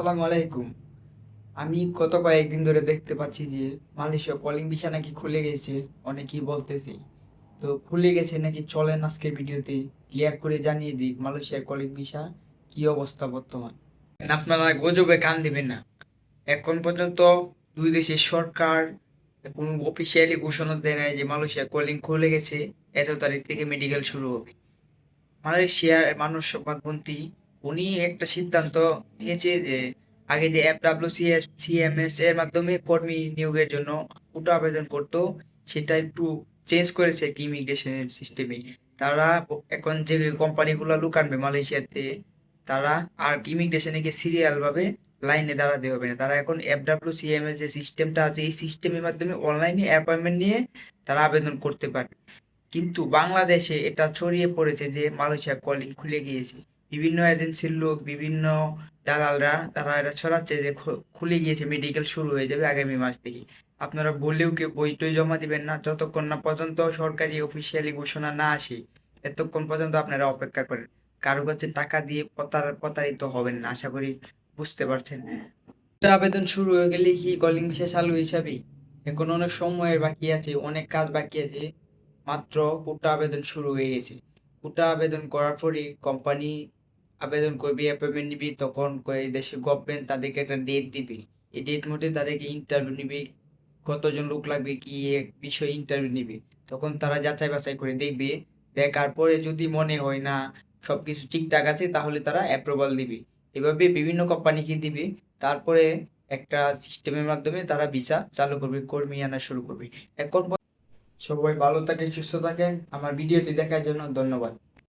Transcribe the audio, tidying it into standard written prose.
আসসালামু আলাইকুম। আমি গত কয়েকদিন ধরে দেখতে পাচ্ছি যে মালয়েশিয়া কলিং ভিসা নাকি খুলে গেছে, অনেকেই বলতেছে। তো খুলে গেছে নাকি, চলেন আজকের ভিডিওতে ক্লিয়ার করে জানিয়ে দিই মালয়েশিয়া কলিং ভিসা কি অবস্থা বর্তমান। আপনারা গুজবে কান দিবেন না। এখন পর্যন্ত দুই দেশের সরকার কোনো অফিসিয়ালি ঘোষণা দেয় নাই যে মালয়েশিয়া কলিং খুলে গেছে, এত তারিখ থেকে মেডিকেল শুরু হবে। মালয়েশিয়ার মানব সম্পদমন্ত্রী উনি একটা সিদ্ধান্ত নিয়েছে যে আগে যে FWCS এর মাধ্যমে কর্মী নিয়োগের জন্য কোটা আবেদন করতো, সেটা একটু চেঞ্জ করেছে কি ইমিগ্রেশন সিস্টেমে। তারা এখন যে কোম্পানিগুলো লোক আনবে মালয়েশিয়াতে, তারা আর ইমিগ্রেশনে গিয়ে সিরিয়াল ভাবে লাইনে দাঁড়াতে হবে না। তারা এখন FWCMS যে সিস্টেমটা আছে, এই সিস্টেমের মাধ্যমে অনলাইনে অ্যাপয়েন্টমেন্ট নিয়ে তারা আবেদন করতে পারে। কিন্তু বাংলাদেশে এটা ছড়িয়ে পড়েছে যে মালয়েশিয়া কলিং খুলে গিয়েছে। বিভিন্ন এজেন্সির লোক, বিভিন্ন দালালরা তারা এটা ছড়াচ্ছে যে খুলে গিয়েছে, মেডিকেল শুরু হয়ে যাবে আগামী মাস থেকে। আপনারা বললেও কেউ বই টই জমা দিবেন না যতক্ষণ না পর্যন্ত সরকারি অফিসিয়ালি ঘোষণা না আসে। এতক্ষণ পর্যন্ত আপনারা অপেক্ষা করেন। কারো কাছে টাকা দিয়ে প্রতারিত হবেন না, আশা করি বুঝতে পারছেন। এটা আবেদন শুরু হয়ে গেলে কি কলিং ভিসা চালু হিসাবে? এখন অনেক সময়ের বাকি আছে, অনেক কাজ বাকি আছে। মাত্র কোটা আবেদন শুরু হয়ে গেছে। কোটা আবেদন করার পরে কোম্পানি আবেদন করবে, অ্যাপয়েন্টমেন্ট নিবি, তখন দেশের গভর্নমেন্ট তাদেরকে একটা ডেট দিবে। এই ডেট মধ্যে তাদেরকে ইন্টারভিউ নিবে, কতজন লোক লাগবে কি এক বিষয়ে ইন্টারভিউ নিবে। তখন তারা যাচাই বাছাই করে দেখবে, দেখার পরে যদি মনে হয় না সবকিছু ঠিকঠাক আছে, তাহলে তারা অ্যাপ্রুভাল দিবে। এভাবে বিভিন্ন কোম্পানিকে দিবে। তারপরে একটা সিস্টেমের মাধ্যমে তারা ভিসা চালু করবে, কর্মী আনা শুরু করবে। এখন সবাই ভালো থাকেন, সুস্থ থাকেন। আমার ভিডিওটি দেখার জন্য ধন্যবাদ।